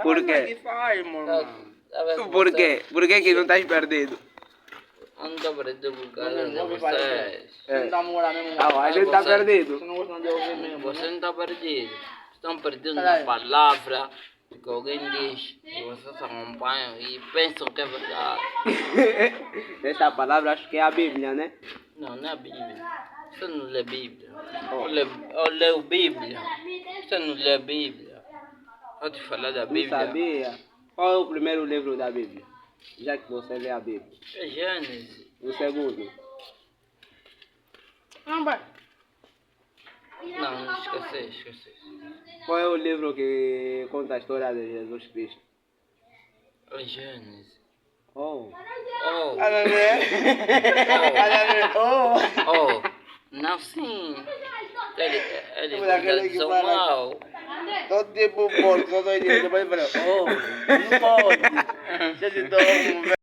Por quê? Que faz, mano. Por quê? Por que não estás perdido? Eu não estou perdido por causa de vocês. Você não tá morando mesmo. Ah, a gente está você- perdido. Você não gosta de ouvir mesmo. Você não está perdido. Estão perdidos Caralho. na palavra que alguém diz e vocês acompanham e pensam que é verdade. Essa palavra acho que é a Bíblia, né? Não, não é a Bíblia. Você não lê Bíblia. Oh. Eu leio Bíblia. Você não lê Bíblia. Vou te falar da Não Bíblia. sabia? Qual é o primeiro livro da Bíblia? Já que você lê a Bíblia. É Gênesis. O segundo. Não, vai. Não, esqueci. Qual é o livro que conta a história de Jesus Cristo? É Gênesis. Oh. Oh, Oh. não sim. Ele Daquele que são fala- mal. Todo tipo porco, só doidinho. Depois ele fala, oh, não pode. Você se toma,